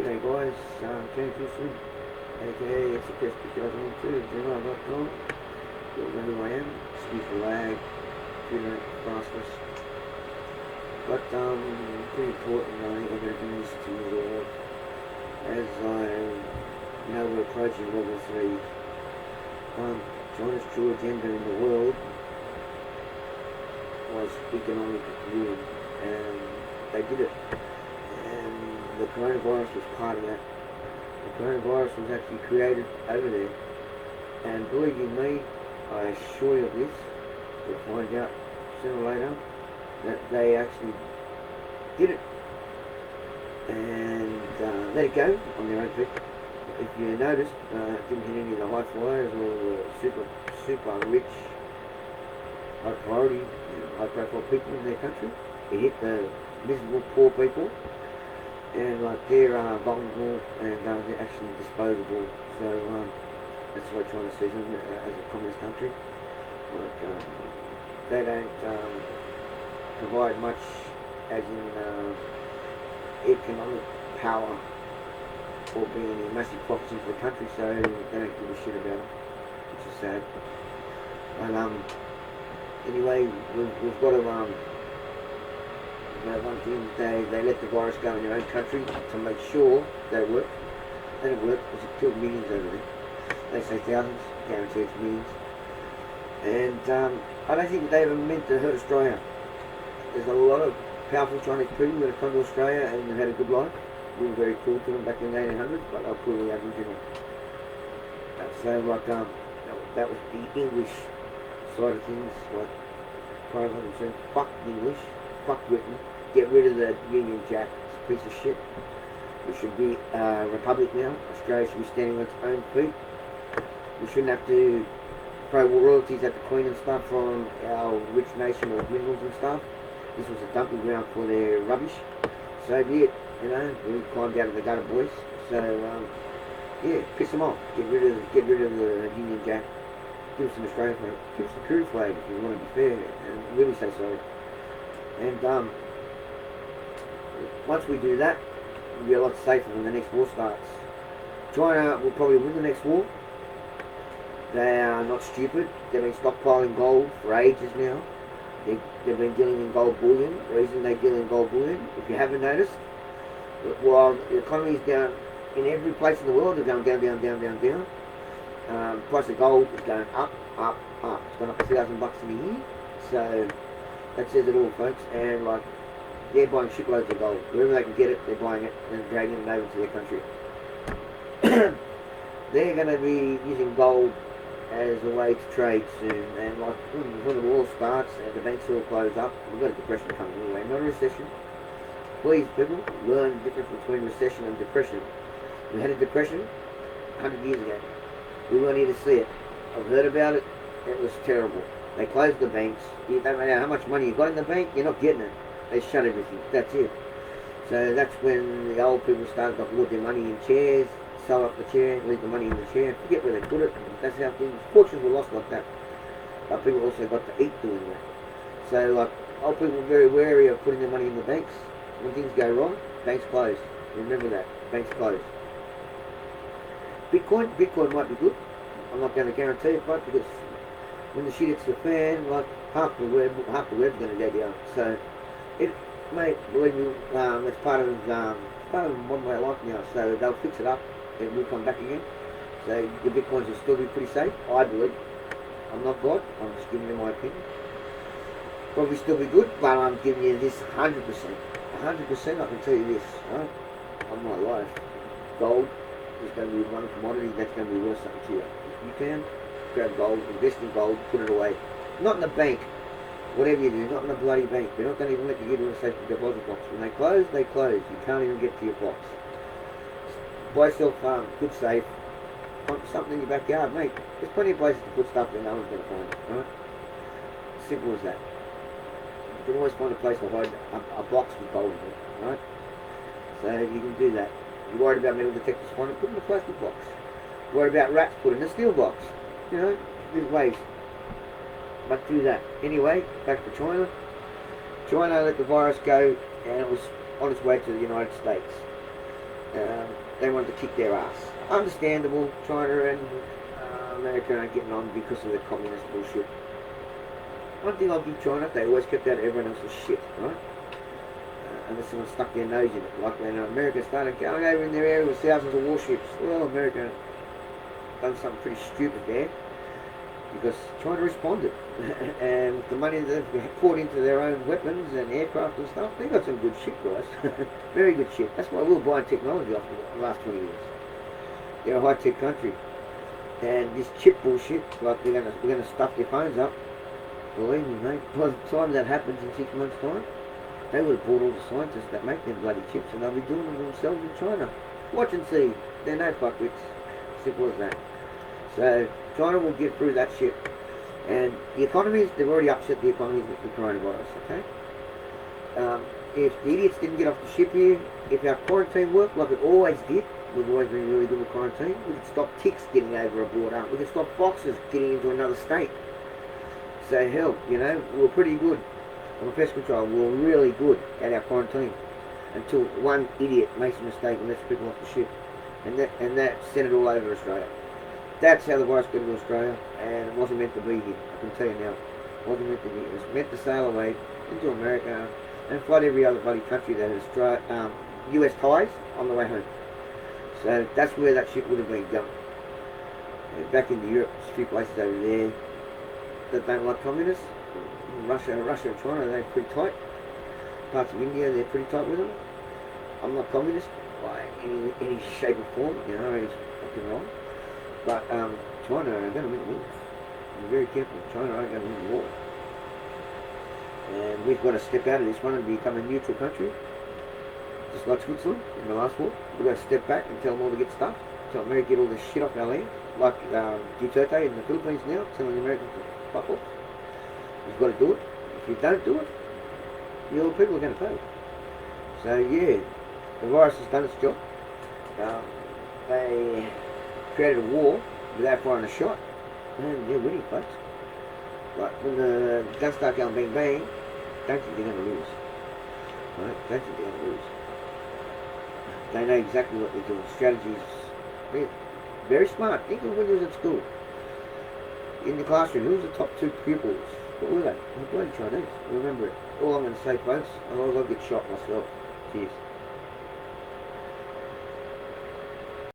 G'day guys, James Wilson, aka excelpest2002, gmail.com. You all know who I am. Excuse the lag, internet fastness. But pretty important, I think I'm going to bring this to you all. As we're approaching World War III. China's true agenda in the world was economic ruin, and they did it. And the coronavirus was part of that. The coronavirus was actually created over there. And believe you me, I assure you of this, you'll find out sooner or later that they actually did it. And let it go on their own feet. If you noticed, didn't hit any of the high flyers or super rich, high priority, high profile people in their country. It hit the miserable poor people, and like they're vulnerable and they're actually disposable. So that's what China sees them as a communist country. Like they don't provide much, as in economic power or bringing any massive profits into the country, so they don't give a shit about it, which is sad. And anyway, we've got to one thing, they let the virus go in their own country to make sure that it worked. And it worked because it killed millions over there. They say thousands, guarantee it's millions. And I don't think they ever meant to hurt Australia. There's a lot of powerful Chinese people that have come to Australia and have had a good life. We were very cool to them back in the 1800s, but they're poorly Aboriginal. So like that was the English side of things, like Parliament said, fuck English, fuck Britain, get rid of the Union Jack, it's a piece of shit. We should be a republic now. Australia should be standing on its own feet. We shouldn't have to throw royalties at the Queen and stuff from our rich nation of minerals and stuff. This was a dumping ground for their rubbish. So be it, we climbed out of the gutter, boys. So yeah, piss them off. Get rid of the Union Jack. Give us an Australian flag. Give us the Korea flag if you want to be fair and really say sorry. And once we do that, we'll be a lot safer when the next war starts. China will probably win the next war. They are not stupid. They've been stockpiling gold for ages now. They've been dealing in gold bullion. The reason they deal in gold bullion, if you haven't noticed, while the economy is down in every place in the world, they're going down, down, down, down, down. Price of gold is going up, up, up. It's gone up $1,000 in a year. So that says it all, folks. And like, they're buying shitloads of gold. Wherever they can get it, they're buying it and dragging it over to their country. They're going to be using gold as a way to trade soon. And like, when the war starts and the banks all close up, we've got a depression coming anyway, not a recession. Please, people, learn the difference between recession and depression. We had a depression 100 years ago. We weren't here to see it. I've heard about it. It was terrible. They closed the banks. You don't matter how much money you got in the bank, you're not getting it. They shut everything. That's it. So that's when the old people started to hoard their money in chairs, sell up the chair, leave the money in the chair, forget where they put it. That's how things, fortunes were lost like that. But people also got to eat doing that. So like, old people were very wary of putting their money in the banks. When things go wrong, banks close. Remember that. Banks close. Bitcoin might be good. I'm not going to guarantee it, but because when the shit hits the fan, like half the web's going to go down. So, mate, believe me, it's part of modern way of life now. So they'll fix it up, and we'll come back again. So the bitcoins will still be pretty safe, I believe. I'm not God. I'm just giving you my opinion. Probably still be good, but I'm giving you this 100%. 100%. I can tell you this, right? On my life, gold is going to be one commodity that's going to be worth something to you. If you can, grab gold, invest in gold, put it away. Not in the bank. Whatever you do, not in the bloody bank. They're not going to even let you get to a safe deposit box. When they close, they close. You can't even get to your box. Buy yourself good safe. Something in your backyard, mate. There's plenty of places to put stuff that no one's going to find it, right? Simple as that. You can always find a place to hide a box with gold in it, right? So you can do that. You're worried about metal detectors finding it, put it in a plastic box. You're worried about rats, put it in a steel box. There's ways. But do that. Anyway, back to China. China let the virus go, and it was on its way to the United States. they wanted to kick their ass. Understandable. China and America aren't getting on because of the communist bullshit. One thing I'll give China, they always kept out everyone else's shit, right? Unless someone stuck their nose in it. Like when America started going over in their area with thousands of warships. Well, America done something pretty stupid there because China responded. And the money that they've poured into their own weapons and aircraft and stuff, they got some good shit, guys. Very good shit. That's why we're buying technology off the last 20 years. They're a high-tech country. And this chip bullshit, like we're gonna stuff their phones up. Believe me, mate, by the time that happens in 6 months' time, they would have bought all the scientists that make them bloody chips and they'll be doing them themselves in China. Watch and see. They're no fuckwits. Simple as that. So, China will get through that shit. And the economies, they've already upset the economies with the coronavirus, okay? If the idiots didn't get off the ship here, if our quarantine worked like it always did, we've always been really good with quarantine, we could stop ticks getting over a border. We could stop foxes getting into another state. So hell, you know, we were pretty good on pest control. We were really good at our quarantine until one idiot makes a mistake and lets people off the ship, and that sent it all over Australia. That's how the virus got into Australia, and it wasn't meant to be here. I can tell you now, it wasn't meant to be. It was meant to sail away into America and flood every other bloody country that has US ties on the way home. So that's where that ship would have been dumped. Back into Europe, there's a few places over there that don't like communists. Russia and China, they're pretty tight. Parts of India, they're pretty tight with them. I'm not communist by any shape or form, you know, it's fucking wrong. But China are going to win the war. Be very careful. China are going to win the war. And we've got to step out of this one and become a neutral country. Just like Switzerland in the last war. We've got to step back and tell them all to get stuff. Tell America to get all this shit off our land. Like Duterte in the Philippines now, telling the Americans to fuck off. You've got to do it. If you don't do it, your people are going to pay. So yeah, the virus has done its job. They created a war without firing a shot, and they're winning, folks. But when the guns start going bang bang, don't think they're going to lose. Right? Don't think they're going to lose. They know exactly what they're doing. Strategies. They're very smart. Think of when you was at school. In the classroom, who was the top 2 pupils? What were they? They were bloody Chinese. Remember it. All I'm going to say, folks, I'll get shot myself. Cheers.